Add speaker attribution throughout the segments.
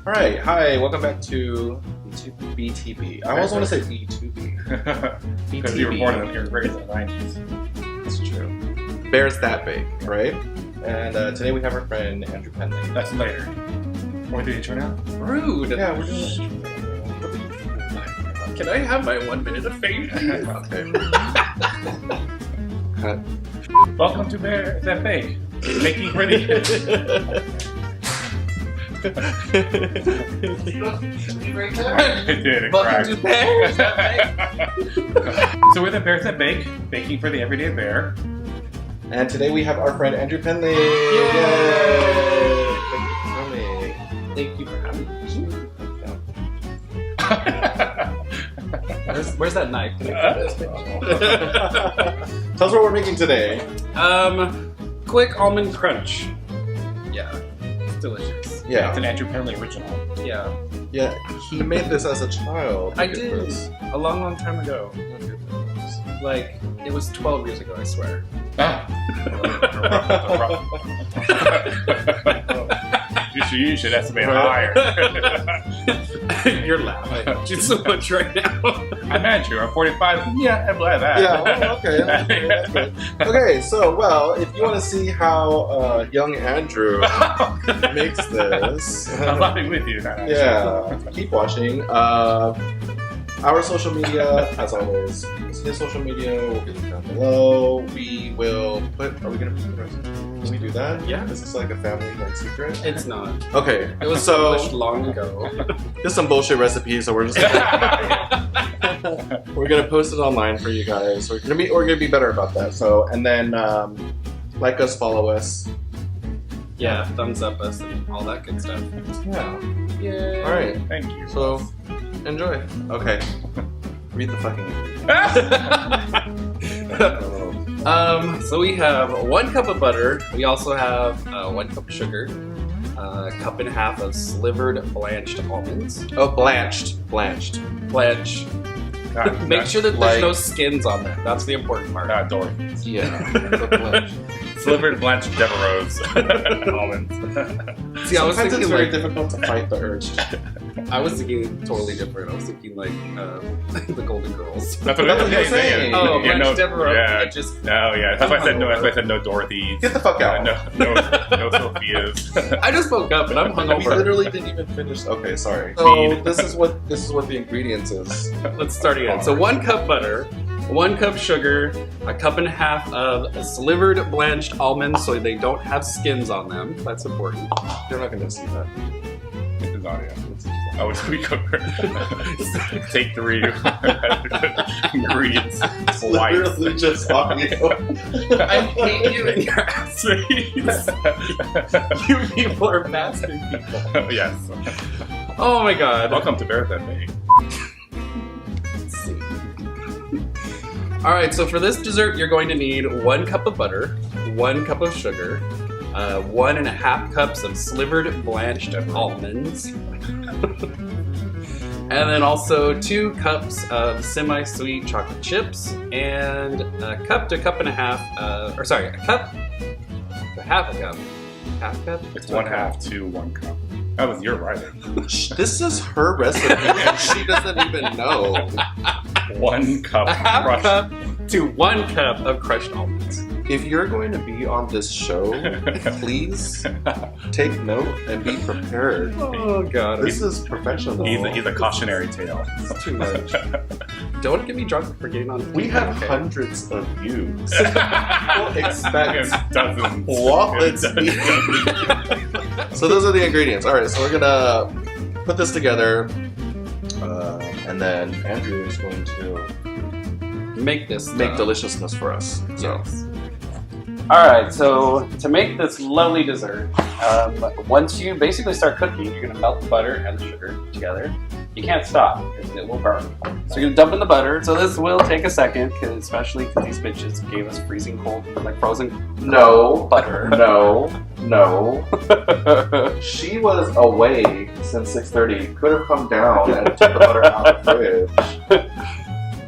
Speaker 1: Alright, hi, welcome back to BTB. I always want to say B2B.
Speaker 2: Because you were born in the raised in the 90s.
Speaker 1: That's true. Bears That Bake, right? And today we have our friend Andrew Penley.
Speaker 2: That's later. Want to do the intro now?
Speaker 3: Rude.
Speaker 1: Yeah, we're doing it.
Speaker 3: Can I have my 1 minute of fame?
Speaker 1: Okay. Cut.
Speaker 2: Welcome to Bears That Bake. Making ready.
Speaker 3: Right there.
Speaker 2: It did, it
Speaker 3: Welcome to Bears That
Speaker 2: So we're the Bears That Bake, baking for the everyday bear.
Speaker 1: And today we have our friend Andrew Penley.
Speaker 3: Yay!
Speaker 1: Thank you for coming.
Speaker 3: Thank you for having me. Where's that knife? Can I put this?
Speaker 1: Tell us what we're making today.
Speaker 3: Quick almond crunch. Yeah, it's delicious.
Speaker 1: Yeah.
Speaker 2: It's an Andrew Penley original.
Speaker 3: Yeah,
Speaker 1: Yeah, he made this as a child.
Speaker 3: I did a long time ago. Like it was 12 years ago, I swear.
Speaker 2: Ah. You should estimate higher.
Speaker 3: You're laughing so much right now.
Speaker 2: I'm Andrew. I'm 45. Yeah, I believe that.
Speaker 1: Yeah, well, okay. That's good. Okay, so, well, if you want to see how young Andrew makes this,
Speaker 2: I'm laughing with you now.
Speaker 1: yeah, keep watching. Our social media, as always, his social media will be linked down below. We will put. Are we gonna put the recipe? Can we do that?
Speaker 3: Yeah.
Speaker 1: Is this like a family secret?
Speaker 3: It's not.
Speaker 1: Okay.
Speaker 3: It was published long ago.
Speaker 1: Just some bullshit recipes, so we're just we're gonna post it online for you guys. We're gonna be better about that. So, and then like us, follow us.
Speaker 3: Yeah, thumbs up us and all that good stuff.
Speaker 1: Yeah.
Speaker 3: Yay.
Speaker 1: All right.
Speaker 2: Thank you.
Speaker 1: So, enjoy. Okay. Read the fucking.
Speaker 3: So we have 1 cup of butter. We also have 1 cup of sugar, a cup and a half of slivered blanched almonds.
Speaker 1: Oh, blanched.
Speaker 3: Blanch.
Speaker 2: Not,
Speaker 3: Make sure that there's
Speaker 1: like-
Speaker 3: no skins on there. That's the important part.
Speaker 2: Not Dorothy's.
Speaker 1: Yeah. The blanched.
Speaker 2: Slivered blanched Devereaux's almonds.
Speaker 3: See, I was
Speaker 1: Sometimes
Speaker 3: thinking
Speaker 1: it's very
Speaker 3: like
Speaker 1: difficult to fight the urge.
Speaker 3: I was thinking totally different. I was thinking like the Golden Girls.
Speaker 2: That's what
Speaker 1: That's what you're saying.
Speaker 3: Oh,
Speaker 2: Yeah,
Speaker 3: Blanche Devereaux.
Speaker 2: Yeah.
Speaker 3: I just
Speaker 2: Oh yeah, that's why I said no. That's why I said no Dorothy's.
Speaker 1: Get the fuck out.
Speaker 2: No Sophia's.
Speaker 3: I just woke up and I'm
Speaker 1: We
Speaker 3: hungover.
Speaker 1: literally didn't even finish. Okay, sorry. So
Speaker 2: Speed.
Speaker 1: this is what the ingredients is.
Speaker 3: Let's start again. So 1 cup butter, 1 cup sugar, a cup and a half of slivered blanched almonds so they don't have skins on them. That's important.
Speaker 1: You're not gonna see that.
Speaker 2: This is audio. Oh, it's we cover. Take 3. Ingredients.
Speaker 1: It's literally just audio.
Speaker 3: I hate you and your ass face. You people are bastard people.
Speaker 2: Yes.
Speaker 3: Oh my god.
Speaker 2: Welcome to Bears That Bake.
Speaker 3: Let's see. Alright, so for this dessert, you're going to need 1 cup of butter, 1 cup of sugar, 1.5 cups of slivered blanched almonds, and then also 2 cups of semi-sweet chocolate chips, and a cup to cup and a half, a cup to half a cup. Half cup?
Speaker 2: It's 1/2 to 1 cup. That was your writing.
Speaker 1: This is her recipe, and she doesn't even know.
Speaker 2: 1 cup.
Speaker 3: A half
Speaker 2: crushed.
Speaker 3: cup to 1 cup of crushed almonds.
Speaker 1: If you're going to be on this show, please take note and be prepared.
Speaker 3: Oh god.
Speaker 1: This is professional.
Speaker 2: He's a cautionary tale.
Speaker 1: It's too much.
Speaker 3: Don't get me drunk for getting on.
Speaker 1: We have
Speaker 3: okay?
Speaker 1: hundreds of views. People expect
Speaker 2: Dozens.
Speaker 1: flawless meat. So those are the ingredients. All right, so we're gonna put this together, and then Andrew is going to
Speaker 3: Make this
Speaker 1: make deliciousness for us. So
Speaker 3: Yes. Alright, so to make this lovely dessert, once you basically start cooking, you're going to melt the butter and the sugar together. You can't stop because it will burn. So you're going to dump in the butter. So this will take a second, especially because these bitches gave us freezing cold, like frozen
Speaker 1: no,
Speaker 3: butter.
Speaker 1: no. She was away since 6:30. Could have come down and took the butter out of the fridge.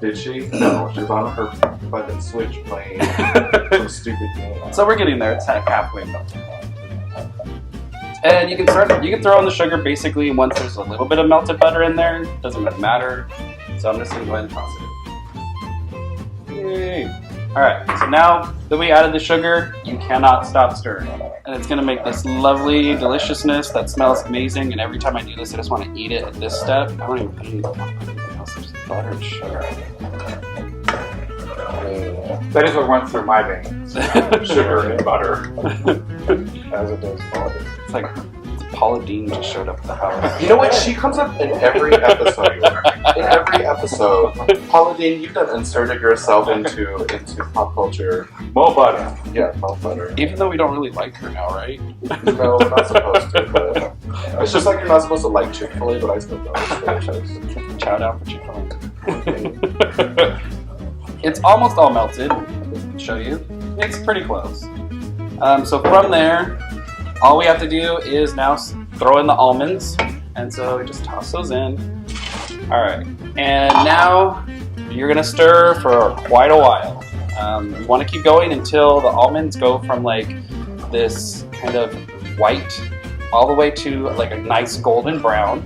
Speaker 1: Did she? No, she's on her fucking Switch playing some stupid game.
Speaker 3: So we're getting there. It's halfway melted. And you can throw in the sugar basically once there's a little bit of melted butter in there. Doesn't really matter. So I'm just gonna go ahead and toss it in. Yay! All right. So now that we added the sugar, you cannot stop stirring, and it's gonna make this lovely deliciousness that smells amazing. And every time I do this, I just want to eat it at this step. I don't even put anything else. Just butter and sugar.
Speaker 2: That is what runs through my veins. Sugar and butter. As it does all of it.
Speaker 3: It's like Paula Dean just showed up at the house.
Speaker 1: You know what? She comes up in every episode. In every episode. Paula Dean, you've done inserted yourself into pop culture.
Speaker 2: More butter.
Speaker 1: Yeah, pop butter.
Speaker 3: Even though we don't really like her now, right?
Speaker 1: No, we're not supposed to, but it's just like you're not supposed to like Chick-fil-A, but I still know it's delicious.
Speaker 3: Chow down for Chick-fil-A. It's almost all melted. I'll show you. It's pretty close. So from there, all we have to do is now throw in the almonds. And so we just toss those in. All right. And now you're gonna stir for quite a while. You wanna keep going until the almonds go from like this kind of white all the way to like a nice golden brown.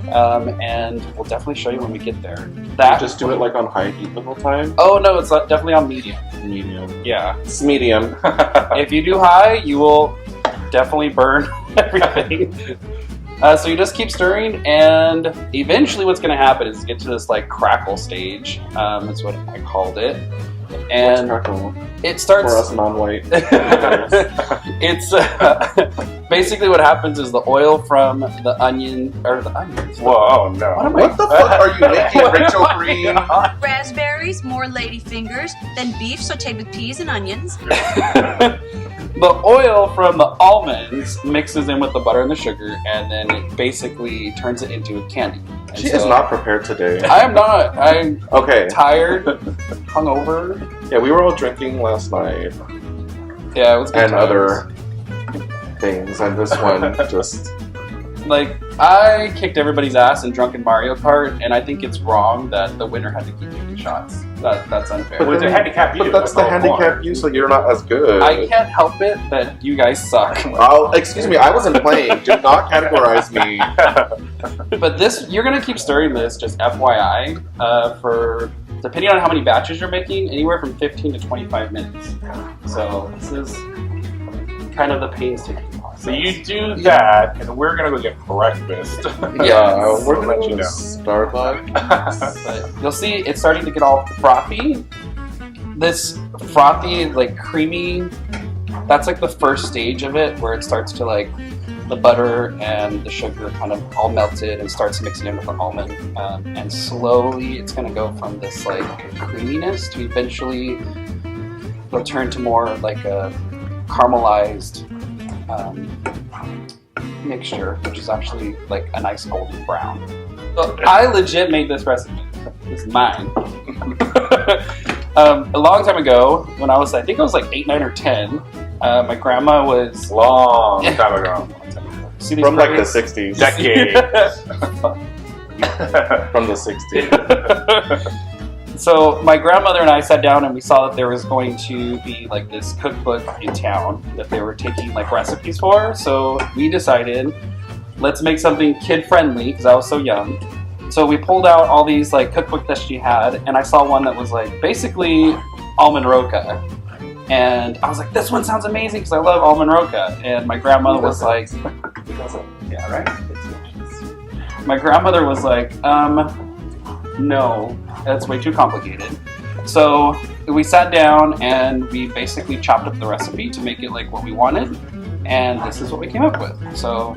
Speaker 3: And we'll definitely show you when we get there.
Speaker 1: That just do it like on high heat the whole time?
Speaker 3: Oh no, it's definitely on medium.
Speaker 1: Medium.
Speaker 3: Yeah.
Speaker 1: It's medium.
Speaker 3: If you do high, you will definitely burn everything. So you just keep stirring, and eventually what's going to happen is get to this like crackle stage. That's what I called it. And it starts
Speaker 1: for us non-white.
Speaker 3: It's basically what happens is the oil from the onions.
Speaker 2: Whoa, no.
Speaker 1: What the fuck are you making, Rachel Green?
Speaker 4: Raspberries, more lady fingers, then beef sauteed with peas and onions.
Speaker 3: The oil from the almonds mixes in with the butter and the sugar, and then it basically turns it into a candy. And
Speaker 1: She is not prepared today.
Speaker 3: I am not. I'm
Speaker 1: Okay.
Speaker 3: tired, hungover.
Speaker 1: Yeah, we were all drinking last night
Speaker 3: Yeah, it was good
Speaker 1: and
Speaker 3: times.
Speaker 1: other things, and this one just...
Speaker 3: Like, I kicked everybody's ass in Drunken Mario Kart, and I think it's wrong that the winner had to keep taking shots. That's unfair.
Speaker 2: But to handicap you.
Speaker 1: But that's the handicap you, so you're not as good.
Speaker 3: I can't help it that you guys suck.
Speaker 1: Oh, excuse me, I wasn't playing. Do not categorize me.
Speaker 3: But this, you're gonna keep stirring this, just FYI, for, depending on how many batches you're making, anywhere from 15 to 25 minutes. So this is kind of the painstaking process.
Speaker 2: So you do that, and we're gonna go get breakfast.
Speaker 3: Yeah,
Speaker 1: we're
Speaker 2: We'll
Speaker 1: gonna
Speaker 2: let
Speaker 1: go
Speaker 2: you
Speaker 1: to
Speaker 2: know.
Speaker 1: Starbucks.
Speaker 3: But you'll see it's starting to get all frothy. This frothy, like creamy, that's like the first stage of it, where it starts to like, the butter and the sugar kind of all melted and starts mixing in with the almond. And slowly it's gonna go from this like creaminess to eventually it'll turn to more like a caramelized mixture, which is actually like a nice golden brown. So I legit made this recipe. This is mine. A long time ago, when I was, I think I was like 8, 9, or 10, my grandma was
Speaker 2: Long time ago.
Speaker 3: see these
Speaker 1: From like the
Speaker 3: photos?
Speaker 1: 60s.
Speaker 2: Decades.
Speaker 1: From the 60s.
Speaker 3: So my grandmother and I sat down and we saw that there was going to be like this cookbook in town that they were taking like recipes for. So we decided, let's make something kid friendly because I was so young. So we pulled out all these like cookbook that she had, and I saw one that was like basically almond roca. And I was like, this one sounds amazing because I love almond roca. And my grandmother was like, yeah, right? My grandmother was like, no, that's way too complicated. So we sat down and we basically chopped up the recipe to make it like what we wanted. And this is what we came up with. So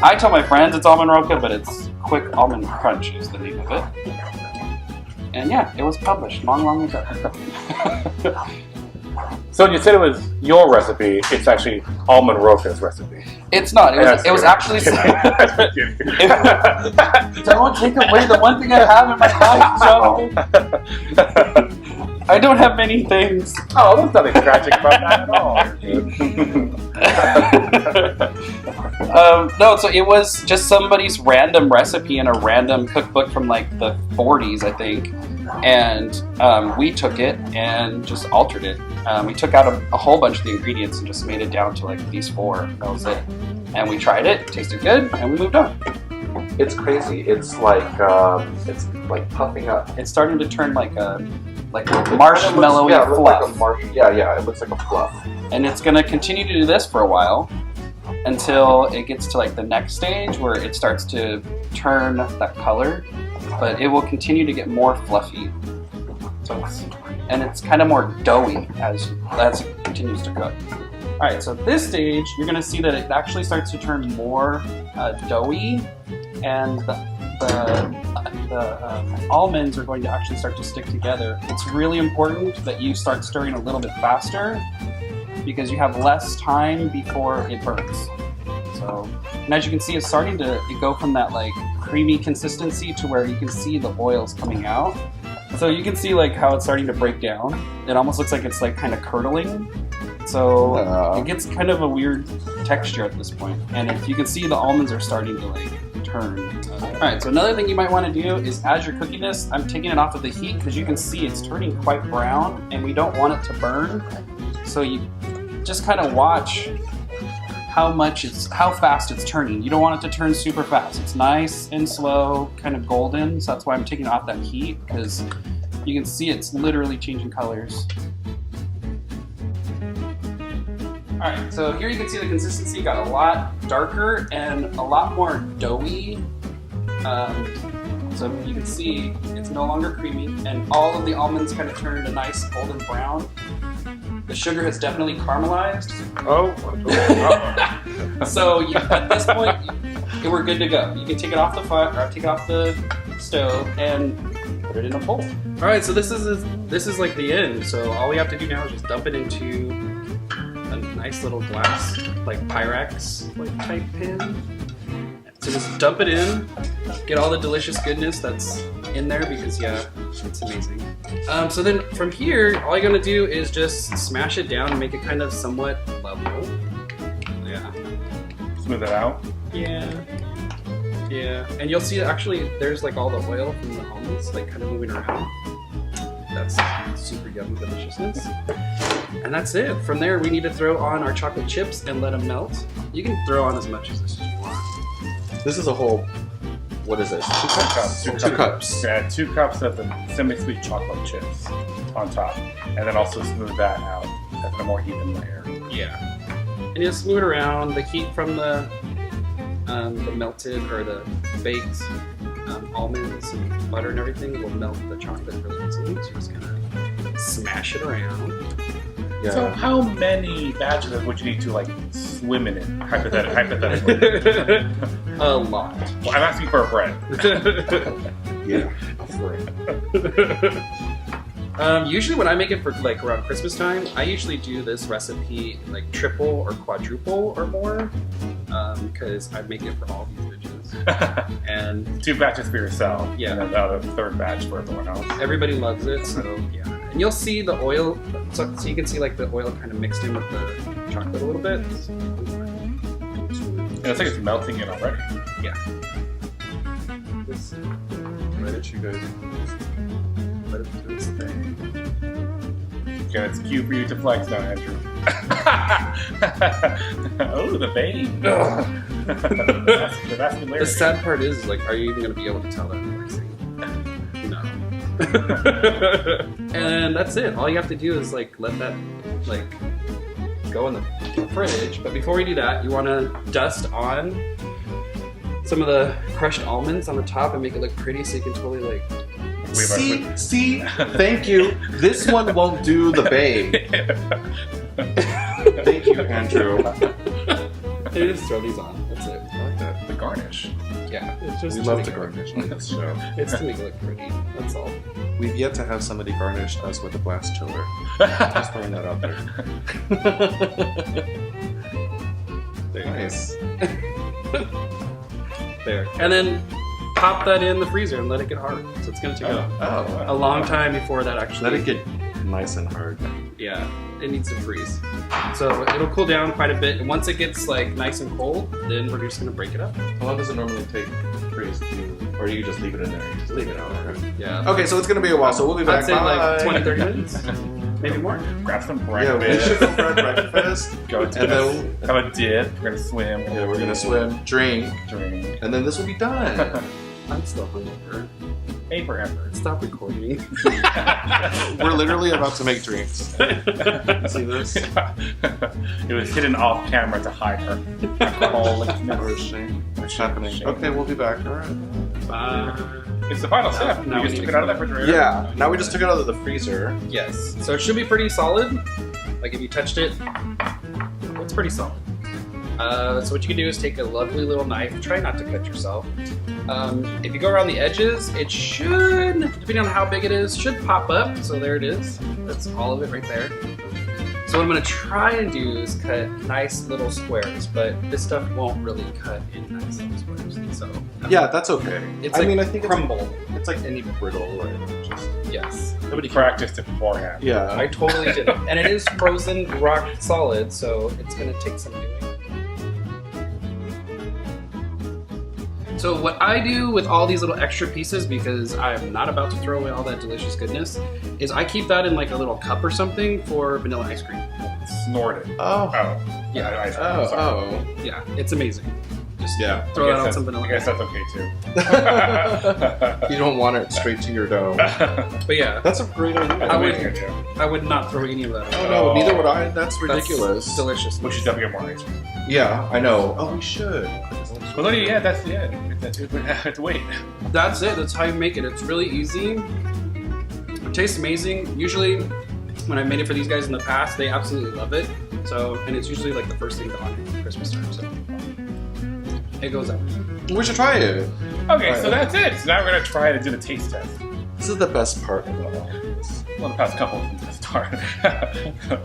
Speaker 3: I tell my friends it's almond roca, but it's Quick Almond Crunch is the name of it. And yeah, it was published long, long ago.
Speaker 2: So when you said it was your recipe, it's actually Almond Roca's recipe.
Speaker 3: It's not. It was actually. Don't take away the one thing I have in my life, Joe. I don't have many things.
Speaker 2: Oh, there's nothing tragic about that at all.
Speaker 3: No, so it was just somebody's random recipe in a random cookbook from like the 40s, I think. And we took it and just altered it. We took out a whole bunch of the ingredients and just made it down to like these 4. That was it. And we tried it, tasted good, and we moved on.
Speaker 1: It's crazy. It's like puffing up.
Speaker 3: It's starting to turn like a
Speaker 1: It
Speaker 3: marshmallowy
Speaker 1: kind of looks,
Speaker 3: fluff.
Speaker 1: yeah, it looks like a fluff.
Speaker 3: And it's going to continue to do this for a while until it gets to like the next stage where it starts to turn that color, but it will continue to get more fluffy. And it's kind of more doughy as it continues to cook. All right, so at this stage, you're going to see that it actually starts to turn more doughy, and the almonds are going to actually start to stick together. It's really important that you start stirring a little bit faster because you have less time before it burns. So, and as you can see, it's starting to go from that like creamy consistency to where you can see the oils coming out. So you can see like how it's starting to break down. It almost looks like it's like kind of curdling. So it gets kind of a weird texture at this point. And if you can see, the almonds are starting to like turn. Alright, so another thing you might want to do is as you're cooking this, I'm taking it off of the heat because you can see it's turning quite brown and we don't want it to burn. So you just kind of watch how fast it's turning. You don't want it to turn super fast. It's nice and slow, kind of golden. So that's why I'm taking it off that heat because you can see it's literally changing colors. Alright, so here you can see the consistency got a lot darker and a lot more doughy. So you can see it's no longer creamy and all of the almonds kind of turned a nice golden brown. The sugar has definitely caramelized. So at this point, we're good to go. You can take it off the fire, or take it off the stove and put it in a bowl. Alright, so this is like the end. So all we have to do now is just dump it into a nice little glass, like Pyrex, like type pan. So just dump it in, get all the delicious goodness that's in there because yeah, it's amazing. So then from here, all you're gonna do is just smash it down and make it kind of somewhat level. Yeah.
Speaker 2: Smooth it out.
Speaker 3: Yeah. Yeah. And you'll see actually there's like all the oil from the almonds like kind of moving around. That's super yummy deliciousness. And that's it. From there, we need to throw on our chocolate chips and let them melt. You can throw on as much as this as you want.
Speaker 1: This is a whole. What is this?
Speaker 2: 2 cups.
Speaker 1: 2 cups.
Speaker 2: Yeah, 2 cups of the semi-sweet chocolate chips on top, and then also smooth that out as a more even layer.
Speaker 3: Yeah. And you just smooth it around. The heat from the melted or the baked almonds and butter and everything will melt the chocolate really easily. So you just kind of smash it around.
Speaker 1: Yeah.
Speaker 2: So how many batches would you need to like swim in it, hypothetically?
Speaker 3: A lot.
Speaker 2: Well, I'm asking for a bread.
Speaker 1: Yeah.
Speaker 3: Usually when I make it for like around Christmas time, I usually do this recipe like triple or quadruple or more because I make it for all these bitches. And
Speaker 2: 2 batches for yourself,
Speaker 3: yeah,
Speaker 2: and then the other 3rd batch for everyone else.
Speaker 3: Everybody loves it, so yeah. And you'll see the oil, so you can see like the oil kind of mixed in with the chocolate a little bit.
Speaker 2: And it's like it's melting it already.
Speaker 3: Yeah.
Speaker 1: Why did you guys let it do its thing?
Speaker 2: Okay, it's cue for you to flex now, Andrew. Oh, the vein. That's
Speaker 3: The sad part is, like, are you even going to be able to tell that I'm flexing? No. And that's it. All you have to do is, like, let that, like, go in the fridge. But before we do that, you want to dust on some of the crushed almonds on the top and make it look pretty so you can totally, like...
Speaker 1: See, thank you. This one won't do the bake. Thank you, Andrew.
Speaker 3: You just throw these on. That's it.
Speaker 1: I like that.
Speaker 2: the garnish.
Speaker 3: Yeah, it's just
Speaker 1: We love to garnish on this show.
Speaker 3: It's to make it look pretty. That's all.
Speaker 1: We've yet to have somebody garnish us with a blast chiller. Just throwing that out there. Nice.
Speaker 3: There. And then pop that in the freezer and let it get hard. So it's going to take a long time before that actually...
Speaker 1: Let it get nice and hard.
Speaker 3: Yeah, it needs to freeze. So it'll cool down quite a bit, and once it gets like nice and cold, then we're just gonna break it up.
Speaker 1: How long does it normally take to freeze? Or you just leave it in there? You just
Speaker 3: Leave it out there. Yeah.
Speaker 1: Okay, so it's gonna be a while. So we'll be back.
Speaker 3: I'd say
Speaker 1: Bye.
Speaker 3: like 20-30 minutes, maybe more.
Speaker 2: Grab some
Speaker 1: Yeah, we
Speaker 2: breakfast.
Speaker 1: should go for breakfast.
Speaker 2: Go to
Speaker 1: And then
Speaker 2: have a dip. We're gonna swim.
Speaker 1: yeah, we're gonna swim, drink,
Speaker 2: Drink.
Speaker 1: and then this will be done.
Speaker 3: I'm still hungover.
Speaker 2: Pay for effort.
Speaker 3: Stop recording.
Speaker 1: We're literally about to make drinks. See this?
Speaker 2: It was hidden off camera to hide her alcoholic.
Speaker 1: What's happening? Okay, we'll be back. All right.
Speaker 3: Bye.
Speaker 2: It's the final step.
Speaker 3: Now
Speaker 2: We
Speaker 3: we
Speaker 2: just
Speaker 3: need
Speaker 2: took
Speaker 3: to
Speaker 2: it out of the
Speaker 3: cook it.
Speaker 2: refrigerator.
Speaker 1: Yeah. Now we just took it out of the freezer.
Speaker 3: Yes. So it should be pretty solid. Like if you touched it, it's pretty solid. So what you can do is take a lovely little knife. Try not to cut yourself. If you go around the edges, it should, depending on how big it is, should pop up. So there it is. That's all of it right there. So what I'm going to try and do is cut nice little squares, but this stuff won't really cut in nice little squares. So
Speaker 1: Yeah, that's okay.
Speaker 3: it's
Speaker 1: I
Speaker 3: like
Speaker 1: mean, I think
Speaker 3: crumble.
Speaker 1: it's like any brittle, right? Just,
Speaker 3: Yes.
Speaker 2: Nobody practiced it beforehand.
Speaker 1: yeah.
Speaker 3: I totally did. And it is frozen rock solid, so it's going to take some doing. So what I do with all these little extra pieces, because I'm not about to throw away all that delicious goodness, is I keep that in like a little cup or something for vanilla ice cream.
Speaker 2: Snorted.
Speaker 1: Oh.
Speaker 2: Oh.
Speaker 3: Yeah.
Speaker 2: Ice cream, sorry.
Speaker 1: Oh.
Speaker 3: Yeah, it's amazing. Just
Speaker 1: Yeah.
Speaker 3: throw that on
Speaker 2: that's-
Speaker 3: some vanilla
Speaker 2: I guess
Speaker 3: ice
Speaker 2: that's okay too.
Speaker 1: You don't want it straight to your dough.
Speaker 3: cream. But yeah,
Speaker 1: That's a great idea.
Speaker 3: I would-
Speaker 2: here too.
Speaker 3: I would not throw any of that
Speaker 1: Oh
Speaker 3: away.
Speaker 1: no, neither would I. That's
Speaker 3: That's
Speaker 1: ridiculous.
Speaker 3: delicious.
Speaker 2: We should definitely get more ice cream.
Speaker 1: Yeah, I know. Oh, we should.
Speaker 2: Well, no, yeah, that's the end. It's wait.
Speaker 3: That's it. That's how you make it. It's really easy. It tastes amazing. Usually, when I made it for these guys in the past, they absolutely love it. So, and it's usually like the first thing on Christmas time. So, it goes out.
Speaker 1: We should try it.
Speaker 2: Okay, so that's it. So now we're gonna try to do the taste test.
Speaker 1: This is the best part of all.
Speaker 2: Well, the past couple since the start.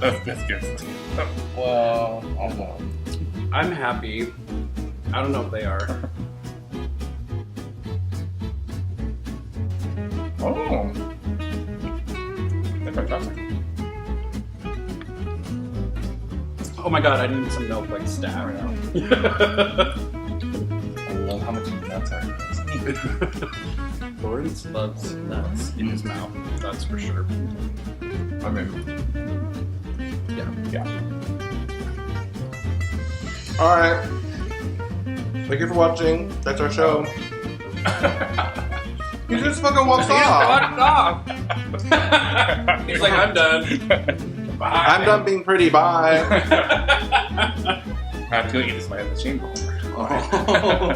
Speaker 2: Those biscuits.
Speaker 1: Well, I don't know.
Speaker 3: I'm happy. I don't know if they are.
Speaker 2: Oh, that's fantastic.
Speaker 3: Oh my god, I need some milk like stab.
Speaker 1: I love how much nuts are in this.
Speaker 3: Lawrence loves nuts in his mouth. That's for sure.
Speaker 1: I mean,
Speaker 3: Yeah.
Speaker 1: all right. Thank you for watching. That's our show. You just fucking walked off.
Speaker 3: He's like, I'm done. Bye.
Speaker 1: I'm done being pretty. Bye.
Speaker 2: I have to go eat this man in the chamber.
Speaker 1: Oh.